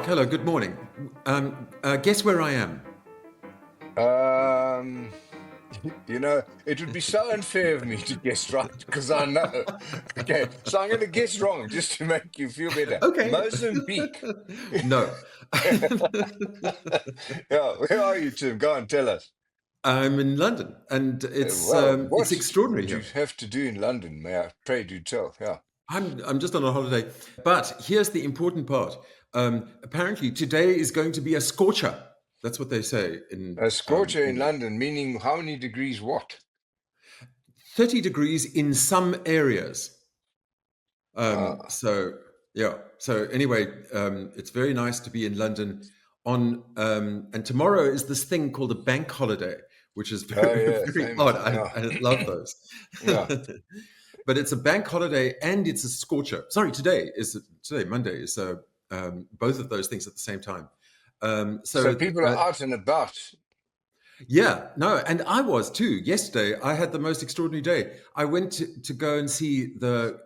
hello, good morning. Guess where I am? Um, it would be so unfair of me to guess right because I know. Okay, so I'm going to guess wrong just to make you feel better. Okay. Mozambique. No. Yeah, where are you, Tim? Go on, tell us. I'm in London, and Well, it's what extraordinary would you here. have to do in London? May I pray do tell? Yeah. I'm just on a holiday, but here's the important part. Apparently, today is going to be a scorcher. That's what they say in A scorcher in England. London, meaning how many degrees what? 30 degrees in some areas. Uh, So yeah. So anyway, it's very nice to be in London on and tomorrow is this thing called a bank holiday, which is oh, very yeah, very odd. famous. Yeah. I love those. Yeah. But it's a bank holiday and it's a scorcher. Sorry, today Monday is both of those things at the same time. So people are out and about. Yeah, no, and I was too. Yesterday, I had the most extraordinary day. I went to go and see the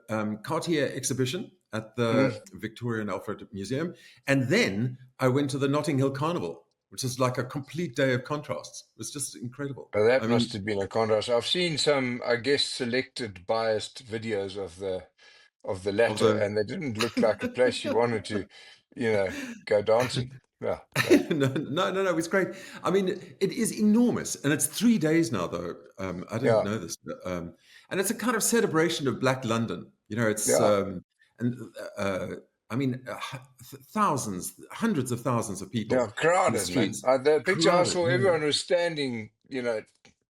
Cartier exhibition at Mm. the Victoria and Alfred Museum, and then I went to the Notting Hill Carnival, which is like a complete day of contrasts. It was just incredible. Well, that I must mean, have been a contrast. I've seen some, I guess, selected biased videos of the of latter, the and they didn't look like a place you wanted to, you know, go dancing. Yeah, yeah, no, it was great. I mean, it is enormous, and it's 3 days now, though. I didn't yeah, know this, and it's a kind of celebration of Black London. You know, it's yeah, and uh, I mean, thousands, hundreds of thousands of yeah. people in the Crowded, man. streets, The picture I crowded. saw, Yeah. everyone was standing,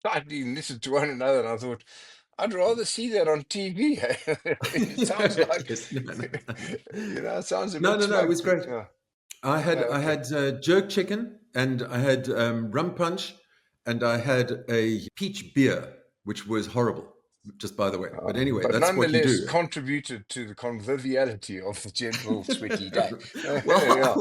tightly knitted to one another, and I thought, I'd rather see that on TV. It sounds like, Yes, it sounds a no, bit no, no. It was smoked. great. Yeah, I okay. had jerk chicken, and I had rum punch, and I had a peach beer, which was horrible, just by the way. But anyway, But that's what you nonetheless do. contributed to the conviviality of the gentle, sweaty day. Well, Yeah.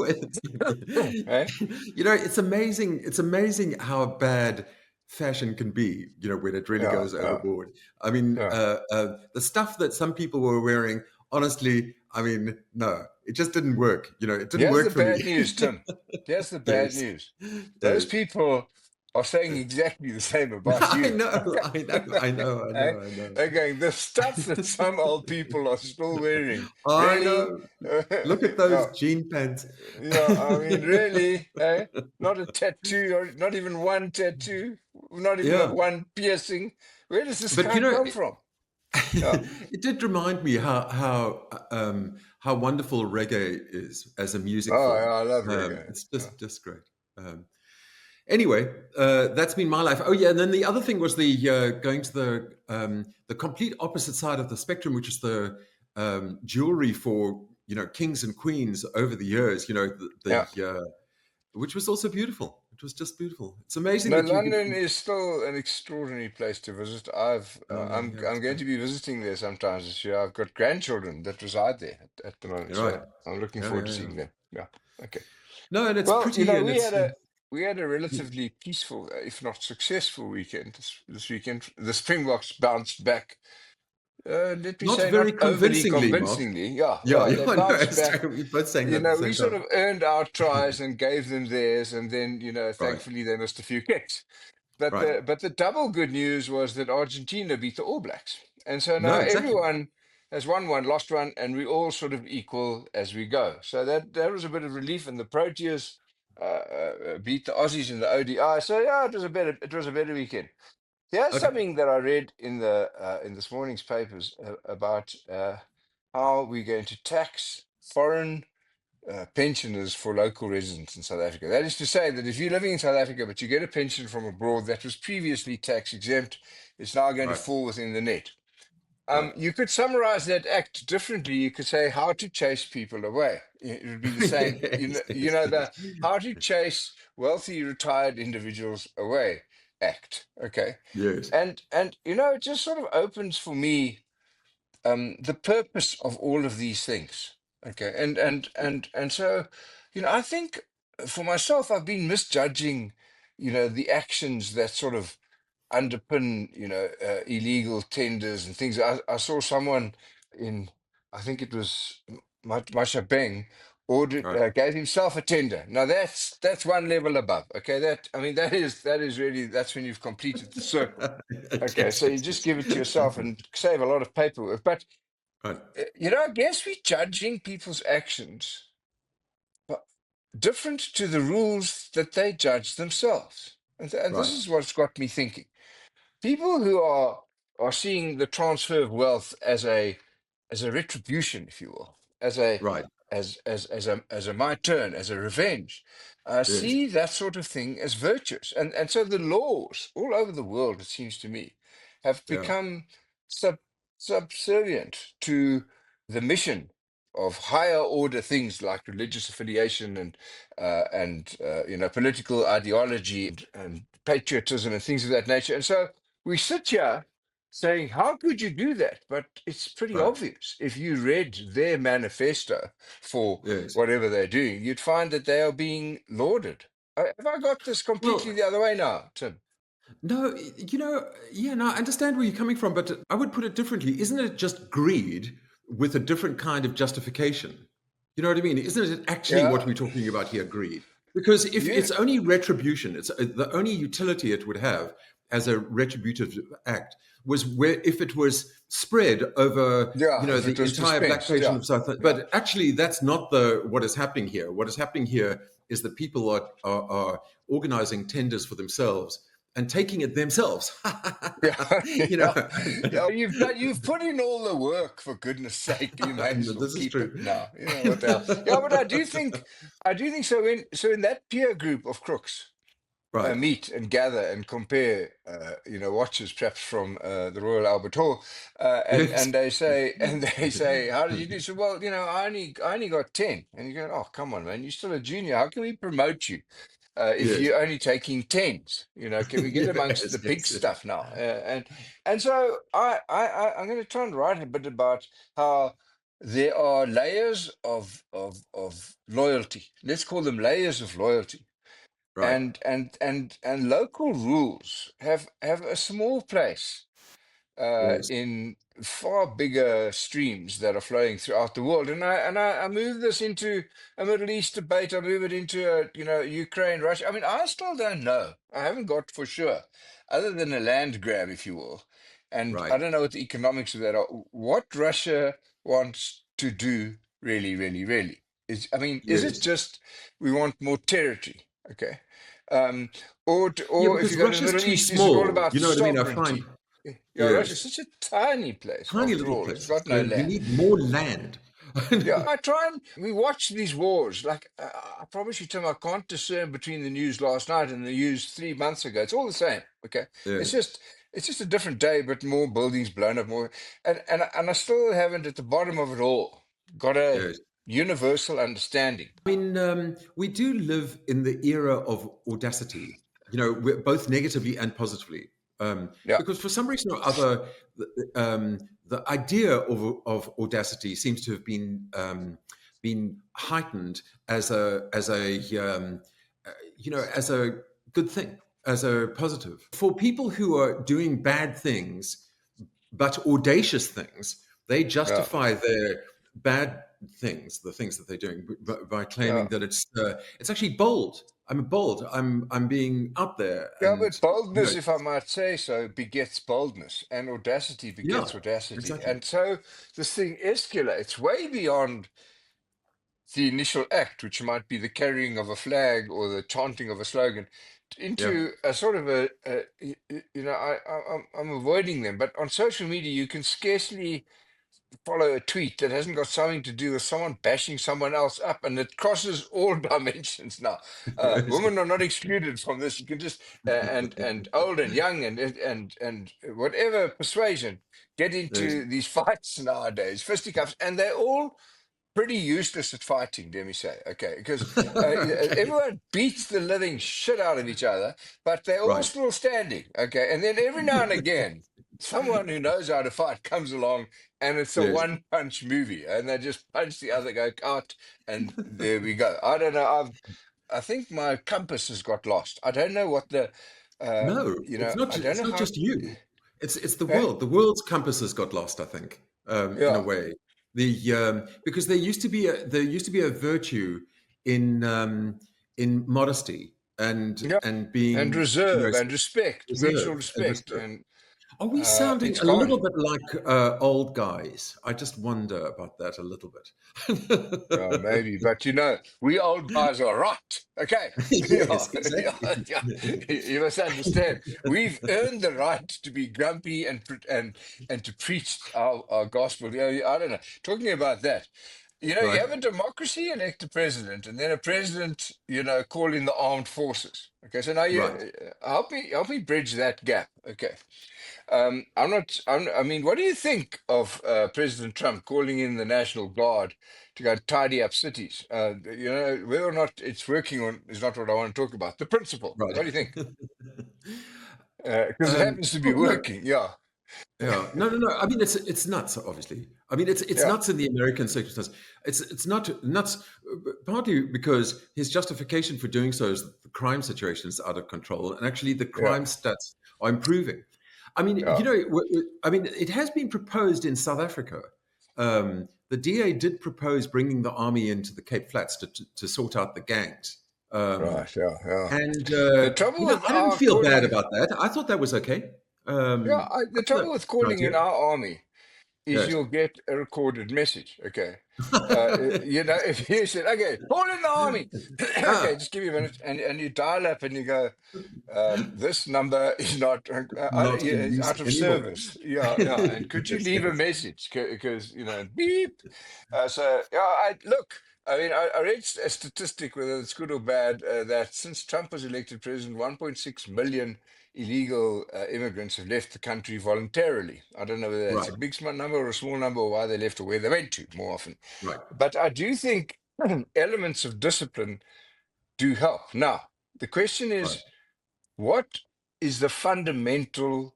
Eh? you know, it's amazing. It's amazing how bad fashion can be. You know, when it really Yeah, goes yeah, overboard. I mean, yeah. the stuff that some people were wearing. Honestly, I mean, no, it just didn't work. You know, it didn't Here's the work for me. bad news, Tim. Here's the bad Yes, news. Those yes. people are saying exactly the same about I you. know, I know, I know, I Eh? know, I know. They're going, the stuff that some old people are still wearing. I Really? know. Look at those Yeah, jean pants. yeah, I mean, really? Eh? Not a tattoo, or not even one tattoo, not even Yeah, one piercing. Where does this but you guy know, come from? Yeah. it did remind me how wonderful reggae is as a music Oh, yeah, form. I love reggae. It's Yeah. just great. Anyway, that's been my life. Oh yeah, and then the other thing was the going to the complete opposite side of the spectrum, which is the jewelry for kings and queens over the years. You know Yeah. which was also beautiful. It was just beautiful. It's amazing No, that you could. London is still an extraordinary place to visit. Yeah, I'm it's going great. to be visiting there sometimes this year. I've got grandchildren that reside there at the moment, You're right. so I'm looking Yeah, forward yeah, to yeah. seeing them. Yeah. Okay. No, and it's Well, pretty, and we it's had a relatively peaceful, if not successful weekend this weekend. The Springboks bounced back. Let me not say, very not overly convincingly, Mark. convincingly. Yeah, Yeah, yeah, yeah, they I know. bounced back. We're both saying that at the We same sort time. of earned our tries and gave them theirs, and then, Right, thankfully they missed a few kicks. But right. the double good news was that Argentina beat the All Blacks, and so now No, exactly. everyone has won one, lost one, and we all sort of equal as we go. So that was a bit of relief, and the Proteas beat the Aussies in the ODI. So yeah, it was a better weekend. Here's Okay. something that I read in this morning's papers about how we're going to tax foreign pensioners for local residents in South Africa. That is to say that if you're living in South Africa but you get a pension from abroad that was previously tax exempt, it's now going to Right, fall within the net. right. You could summarize that act differently. You could say how to chase people away. It would be the same. Yes, The yes. how to chase wealthy retired individuals away act. Okay, Yes. and it just sort of opens for me the purpose of all of these things. Okay, and so I think for myself, I've been misjudging the actions that sort of underpin illegal tenders and things. I saw someone in, I think it was Mashabeng, ordered, Right. gave himself a tender. Now that's one level above. Okay, that is really, that's when you've completed the circle. Okay, Yes, so you yes, just yes. give it to yourself and save a lot of paperwork. But Right. I guess we're judging people's actions but different to the rules that they judge themselves. And this Right. is what's got me thinking. People who are seeing the transfer of wealth as a retribution, if you will, as a Right. as a my turn, as a revenge, Yes. see that sort of thing as virtuous. And so the laws all over the world, it seems to me, have Yeah. become sub subservient to the mission of higher order things like religious affiliation and political ideology and patriotism and things of that nature. And so we sit here saying, how could you do that? But it's pretty Right. obvious. If you read their manifesto for Yes. whatever they're doing, you'd find that they are being lauded. Have I got this completely Well, the other way now, Tim? no, yeah, no, I understand where you're coming from, but I would put it differently. Isn't it just greed with a different kind of justification? You know what I mean? Isn't it actually what Yeah, we're talking about here, greed? Because if yeah, it's only retribution, it's the only utility it would have as a retributive act was where if it was spread over, yeah. If it the was entire black dispensed, nation yeah, of South. yeah, But actually, that's not the what is happening here. What is happening here is that people are organizing tenders for themselves and taking it themselves. yeah, you yeah, know, yeah. You've put in all the work, for goodness sake. You might as well this is keep true. it now. What the hell? Yeah, but I do think so. In that peer group of crooks, Right. meet and gather and compare, watches perhaps from the Royal Albert Hall, and Yes. and they say how did you do? So well, I only got 10, and you go, oh come on, man, you're still a junior. How can we promote you if Yes. you're only taking tens? Can we get amongst Yes. the big Yes. stuff now? And so I'm going to try and write a bit about how there are layers of loyalty. Let's call them layers of loyalty, Right. and local rules have a small place Yes. in far bigger streams that are flowing throughout the world. And I move this into a Middle East debate. I move it into Ukraine, Russia. I mean, I still don't know. I haven't got for sure, other than a land grab, if you will. And Right. I don't know what the economics of that are. What Russia wants to do, really, really, really, is it Yes. just we want more territory? Okay. Um, Yeah, or if because you go to the Russia's Middle too East, is it all small. about You know what I mean? I find sovereignty? Yeah, yes, Russia's such a tiny place tiny after little all. It's place. got no So you land. need more land. Yeah, I try and we watch these wars. Like I promise you, Tim, I can't discern between the news last night and the news 3 months ago. It's all the same. Okay, it's Yes. just it's just a different day, but more buildings blown up, more, and I still haven't at the bottom of it all got a Yes. universal understanding. I mean, we do live in the era of audacity, both negatively and positively. Yeah, Because for some reason or other, the idea of audacity seems to have been heightened as a good thing, as a positive. For people who are doing bad things, but audacious things, they yeah, justify their bad things, the things that they're doing, by yeah. claiming that it's actually bold. I'm bold. I'm being out there, Yeah, and but boldness, if I might say so, begets boldness, and audacity yeah, begets audacity. exactly. And so this thing escalates way beyond the initial act, which might be the carrying of a flag or the chanting of a slogan, Yeah, into a sort of I'm avoiding them, but on social media, you can scarcely follow a tweet that hasn't got something to do with someone bashing someone else up, and it crosses all dimensions now. Women are not excluded from this. You can just and old and young and whatever persuasion get yes, into these fights nowadays, fisticuffs, and they're all pretty useless at fighting, let me say. Okay, because okay, everyone beats the living shit out of each other, but they're all right. still standing. Okay, and then every now and again, someone who knows how to fight comes along, and it's a Yes. one-punch movie, and they just punch the other guy out, and there we go. I don't know. I think my compass has got lost. I don't know what the, No, I don't it's know not how. just you. It's the Eh? world. The world's compass has got lost, I think, in a Yeah. way. Because there used to be a virtue in modesty Yeah, and and being, reserve and respect, mutual reserved and respect, reserved. and Are we sounding it's a little gone. bit like old guys? I just wonder about that a little bit. Yeah, maybe, but we old guys are right. Okay, yeah, Yes, yeah, exactly. yeah. You must understand. We've earned the right to be grumpy and to preach our gospel. I don't know. Talking about that, you Right, have a democracy, elect a president, and then a president, call in the armed forces. Okay, so now you right. help me bridge that gap. Okay. I'm not. I mean, what do you think of President Trump calling in the National Guard to go tidy up cities? Whether or not it's working on is not what I want to talk about. The principle. Right. What do you think? Because it happens to be Well, no, working. Yeah, yeah, no. I mean, it's nuts. Obviously, I mean, it's yeah, nuts in the American circumstance. It's not nuts, partly because his justification for doing so is that the crime situation is out of control, and actually the yeah, crime stats are improving. I mean, yeah. I mean, it has been proposed in South Africa. The DA did propose bringing the army into the Cape Flats to sort out the gangs. Um, Right. Yeah, yeah. and The trouble with I didn't our feel bad calling, about that. I thought that was okay. yeah, I the thought that trouble with was an calling in idea. our army is Yes. you'll get a recorded message. Okay. If you said, okay, call in the army. Okay, Ah, just give me a minute. And you dial up and you go, this number is not not in is use out of anymore. service. Yeah. And could you Yes, leave a yes. message? Because, beep. So, yeah, I look, I mean, I read a statistic, whether it's good or bad, that since Trump was elected president, 1.6 million illegal immigrants have left the country voluntarily. I don't know whether that's a Right, big number or a small number, or why they left or where they went to more often. right, But I do think elements of discipline do help. Now, the question right. is, what is the fundamental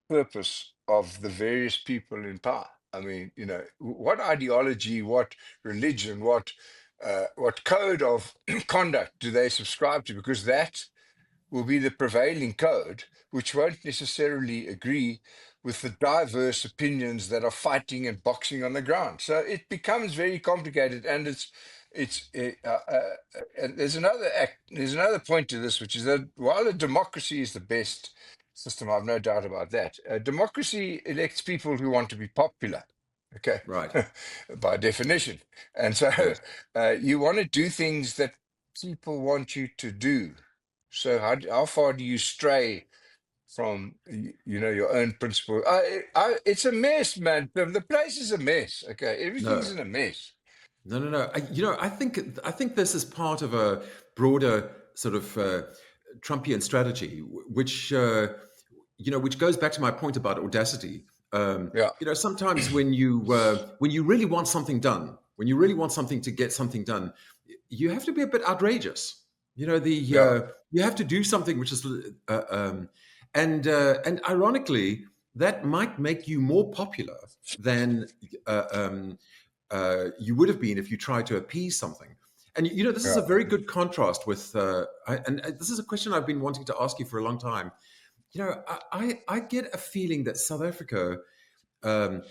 purpose of the various people in power? I mean, what ideology, what religion, what code of conduct do they subscribe to? Because that will be the prevailing code, which won't necessarily agree with the diverse opinions that are fighting and boxing on the ground. So it becomes very complicated, and and there's another point to this, which is that while a democracy is the best system, I've no doubt about that. Democracy elects people who want to be popular. Okay, Right. by definition, and so Yes. you want to do things that people want you to do. So how far do you stray from your own principle? It's a mess, man. The place is a mess. Okay, everything's No, in a mess. no. I think this is part of a broader sort of Trumpian strategy, which goes back to my point about audacity. Yeah, Sometimes when you really want something done, when you really want something to get something done, you have to be a bit outrageous. yeah, You have to do something which is, and ironically, that might make you more popular than uh, um, you would have been if you tried to appease something. And this is yeah. a very good contrast with, and this is a question I've been wanting to ask you for a long time. I get a feeling that South Africa, and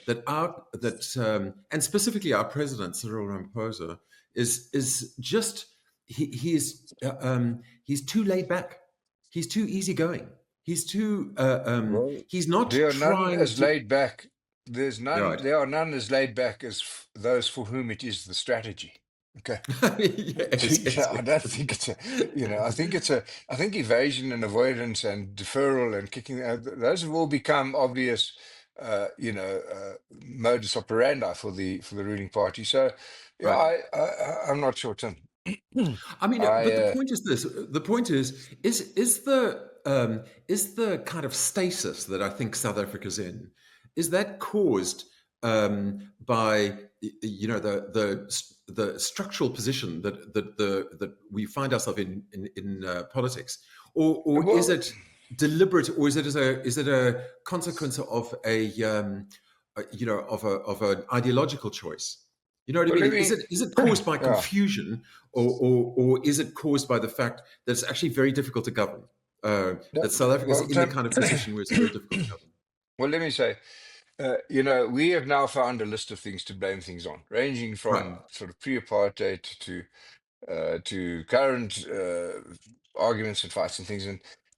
specifically our president Cyril Ramaphosa, is just he's too laid back. He's too easygoing. Well, He's not there are none trying as to. laid back. There's You're none. right. There are none as laid back as those for whom it is the strategy. Okay. Yes, yes, I don't yes. think it's I think evasion and avoidance and deferral and kicking out, those have all become obvious, modus operandi for the ruling party. So, yeah, Right. I'm not sure, Tim. I mean, I but the point is this: the point is the kind of stasis that I think South Africa's in, is that caused by the structural position that we find ourselves in politics, or is well, it deliberate, or is it a consequence of of an ideological choice? You know what I well, mean? let me, Is it caused by yeah, confusion, or is it caused by the fact that it's actually very difficult to govern? no, That South Africa is well, in the Tim, kind of position where it's very difficult to govern. well, let me say. we have now found a list of things to blame things on, ranging Right. from sort of pre-apartheid to current arguments and fights and things,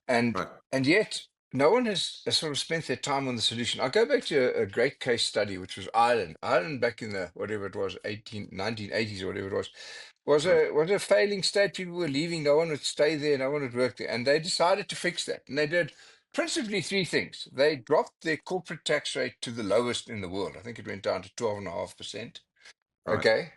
and Right. and yet no one has sort of spent their time on the solution. I'll go back to a great case study, which was Ireland. Ireland back in the whatever it was, 1980s or whatever it was, was Right. a failing state. People were leaving. No one would stay there. No one would work there, and they decided to fix that. And they did principally three things. They dropped their corporate tax rate to the lowest in the world. I think it went down to 12.5%. Right. Okay,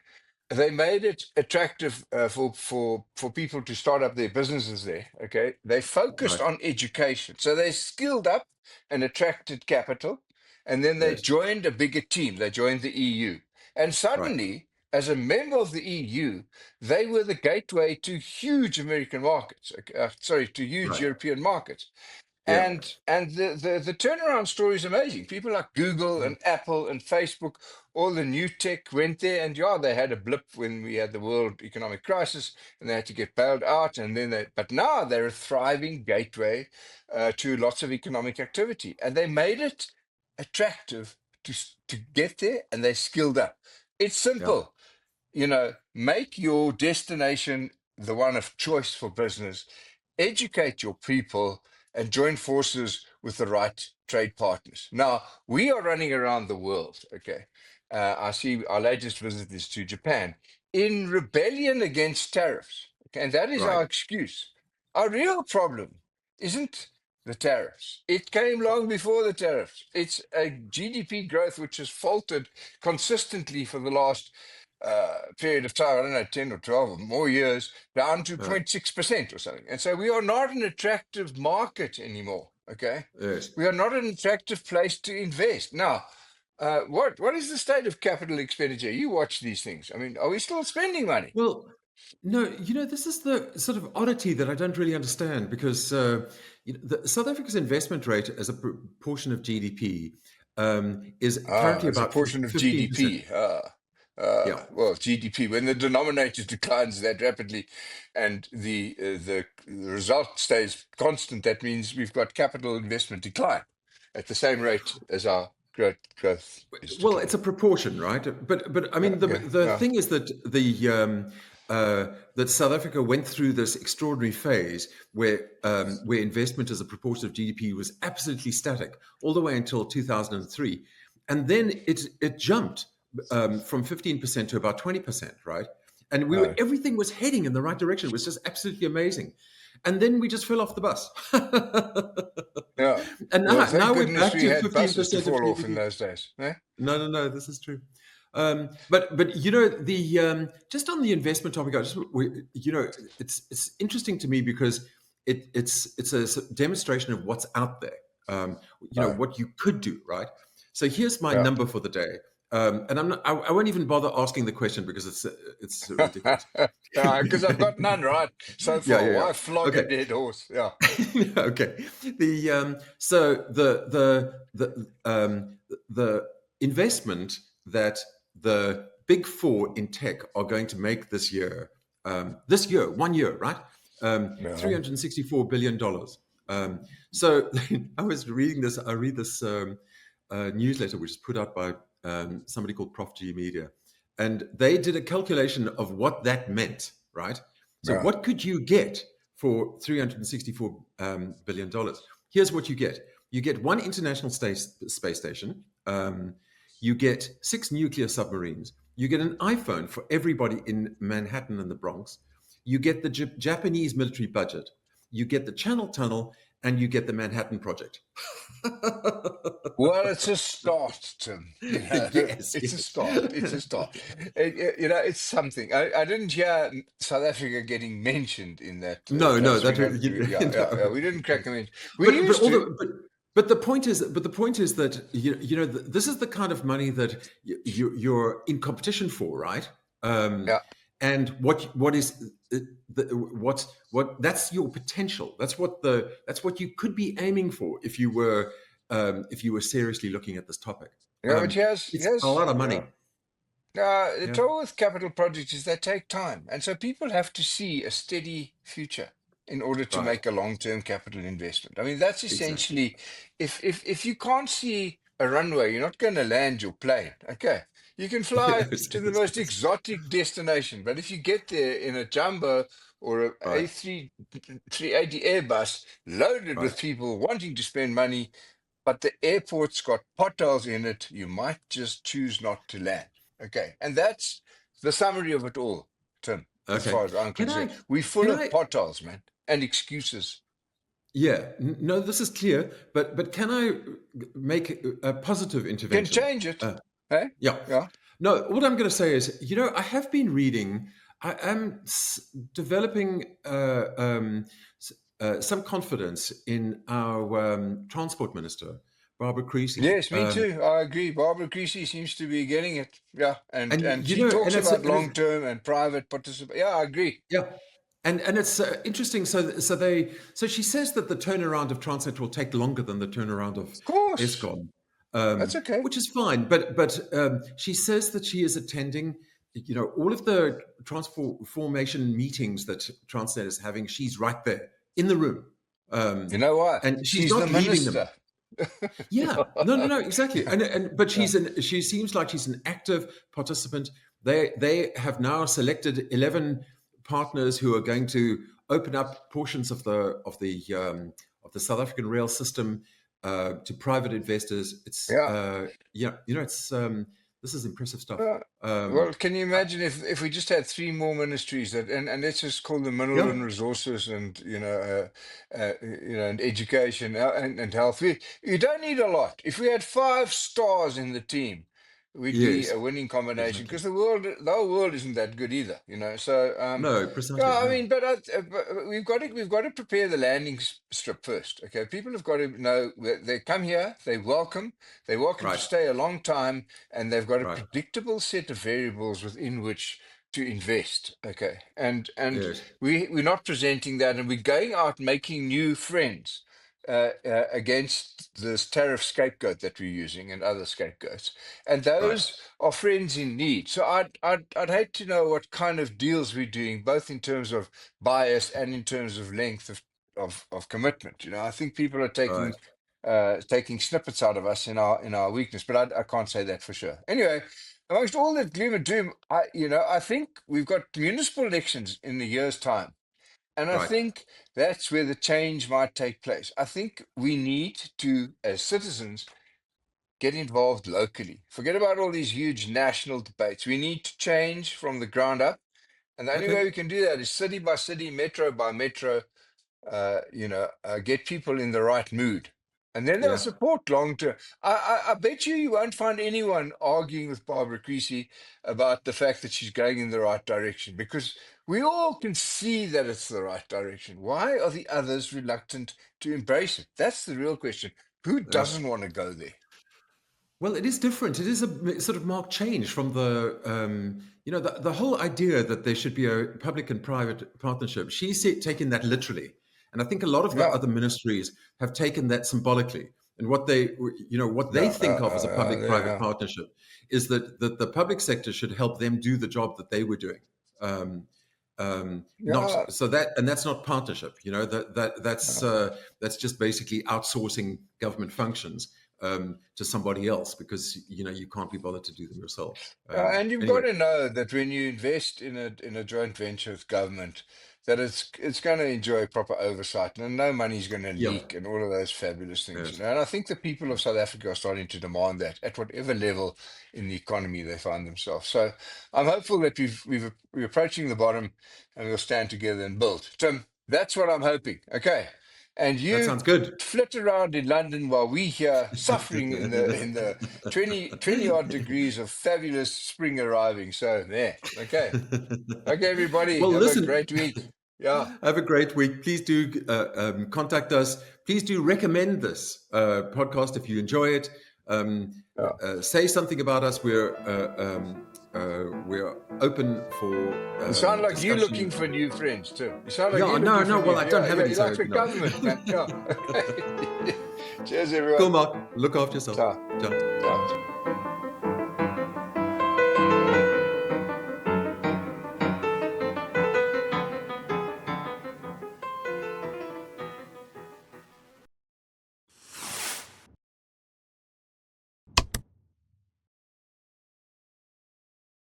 they made it attractive for people to start up their businesses there. Okay, they focused Right. on education, so they skilled up and attracted capital, and then they Yes. joined a bigger team. They joined the EU, and Right. suddenly, as a member of the EU, they were the gateway to huge American markets. Sorry, to huge Right. European markets. Yeah. And the turnaround story is amazing. People like Google Mm. and Apple and Facebook, all the new tech went there, and yeah, they had a blip when we had the world economic crisis, and they had to get bailed out, and then but now they're a thriving gateway to lots of economic activity, and they made it attractive to get there, and they skilled up. It's Yeah. simple, make your destination the one of choice for business, educate your people, and join forces with the right trade partners. Now, we are running around the world, okay? I see our latest visit is to Japan in rebellion against tariffs, okay? And that is Right. our excuse. Our real problem isn't the tariffs. It came long before the tariffs. It's a GDP growth which has faltered consistently for the last period of time, I don't know, 10 or 12 or more years, down to Right. 0.6% or something. And so we are not an attractive market anymore. Okay. Yes. We are not an attractive place to invest. Now, what is the state of capital expenditure? You watch these things. I mean, are we still spending money? Well, no, this is the sort of oddity that I don't really understand because South Africa's investment rate as a proportion of GDP is currently As a about portion of 15%. GDP. Yeah. Well, GDP, when the denominator declines that rapidly and the result stays constant, that means we've got capital investment decline at the same rate as our growth is Well, it's a declining. proportion, right? But I mean, Okay, the yeah, thing is that that South Africa went through this extraordinary phase where investment as a proportion of GDP was absolutely static all the way until 2003, and then it jumped from 15% to about 20%, right? And no, everything was heading in the right direction. It was just absolutely amazing, and then we just fell off the bus. yeah. And Well, now thank we're goodness back we to had buses to 15% of fall off in GDP. those days. Eh? No, no, no. This is true. But the just on the investment topic, it's interesting to me because it's a demonstration of what's out there. Oh, What you could do, right? So here's my yeah. number for the day, and I won't even bother asking the question because it's ridiculous. Because I've got none right so Yeah, far. yeah, yeah. Why flog a Okay. dead horse? Yeah. Okay. So the investment that the big four in tech are going to make this year, 1 year, right? Yeah. $364 billion. So I was reading this. I read this newsletter which is put out by somebody called Prof G Media, and they did a calculation of what that meant, right? So Yeah. what could you get for $364 billion? Here's what you get. You get one international space station. You get 6 nuclear submarines. You get an iPhone for everybody in Manhattan and the Bronx. You get the Japanese military budget. You get the Channel Tunnel, and you get the Manhattan Project. Well, it's a start, Tim. Yes, It's a yes. start. It's a start. It's something. I didn't hear South Africa getting mentioned in that No, no, plus that 300. Yeah, yeah, yeah. no. We didn't crack them in. We But used all to. the point is that this is the kind of money that you're in competition for, right? Yeah, And what is what that's your potential. That's what you could be aiming for if you were seriously looking at this topic. yeah. But It's a lot of yeah. money. The Yeah, trouble with capital projects is they take time. And so people have to see a steady future in order to right. make a long-term capital investment. I mean, that's Exactly. essentially if you can't see a runway. You're not going to land your plane. Okay. You can fly Yes, to the yes, most yes. exotic destination, but if you get there in a jumbo or a Right, A380 Airbus loaded right. with people wanting to spend money, but the airport's got potholes in it, you might just choose not to land. Okay. And that's the summary of it all, Tim, as Okay. far as I'm Can concerned. I, We're full can of I, potholes, man, and excuses. yeah, no, this is clear, but can I make a positive Can intervention? change it. Uh, Hey? yeah. Yeah. No, what I'm going to say is, I have been reading, I am developing some confidence in our transport minister, Barbara Creasy. Yes, me too. I agree. Barbara Creasy seems to be getting it. Yeah. And And, and she talks and about it's long term and private participation. Yeah, I agree. yeah, and it's interesting. So she says that the turnaround of Transnet will take longer than the turnaround of Of course. ESCOM, That's okay. which is fine. But she says that she is attending, all of the transformation meetings that Transnet is having. She's right there in the room, You know what? and she's She's the not leaving them. minister. Yeah, no, exactly. Yeah. But Yeah. she seems like she's an active participant. They have now selected 11 partners who are going to open up portions of the South African rail system to private investors. It's Yeah. it's this is impressive stuff. Uh, Um, well, can you uh, imagine if we just had three more ministries that, and let's just call them mineral yeah, and resources and and education and health. You don't need a lot. If we had 5 stars in the team, we'd be yes, a winning combination exactly. because the whole world isn't that good either. So No, precisely. yeah, I No, mean, but we've got to prepare the landing strip first. Okay, people have got to know that they come here, they're welcome to right, stay a long time, and they've got a right. predictable set of variables within which to invest. Okay. And Yes, we're not presenting that, and we're going out making new friends against this tariff scapegoat that we're using and other scapegoats. And right. those are friends in need. So I'd hate to know what kind of deals we're doing, both in terms of bias and in terms of length of commitment. I think people are Right. taking snippets out of us in our weakness, but I can't say that for sure. Anyway, amongst all that gloom and doom, I think we've got municipal elections in a year's time, and I Right. think that's where the change might take place. I think we need to, as citizens, get involved locally. Forget about all these huge national debates. We need to change from the ground up, and the only Okay. way we can do that is city by city, metro by metro, get people in the right mood. And then they'll Yeah. support long term. I bet you won't find anyone arguing with Barbara Creasy about the fact that she's going in the right direction because we all can see that it's the right direction. Why are the others reluctant to embrace it? That's the real question. Who Yeah. doesn't want to go there? Well, it is different. It is a sort of marked change from the whole idea that there should be a public and private partnership. She's taken that literally. And I think a lot of the Yeah. other ministries have taken that symbolically. And what they Yeah. think of as a public-private Yeah. partnership is that the public sector should help them do the job that they were doing. Not Yeah. so that, and that's not partnership. That's just basically outsourcing government functions to somebody else because you can't be bothered to do them yourself. And you've got Anyway, to know that when you invest in a joint venture with government, that it's going to enjoy proper oversight and no money's going to yeah, leak and all of those fabulous things. yes, And I think the people of South Africa are starting to demand that at whatever level in the economy they find themselves. So I'm hopeful that we're approaching the bottom and we'll stand together and build. Tim, that's what I'm hoping. Okay. And that you sounds good. flit around in London while we here suffering in the 20 odd degrees of fabulous spring arriving. So there. Okay. Okay, everybody. Well, Have a listen, great week. Yeah. have a great week. Please do contact us. Please do recommend this podcast if you enjoy it. Yeah. Say something about us. We're open for You sound like you discussion. looking for new friends too. You sound like Yeah, you're no, looking for no. Well, new. I don't Yeah, have yeah. any. You're like So the government, man. Yeah. Okay. Cheers, everyone. cool, Mark. Look after yourself. Ciao. Ciao. Ciao.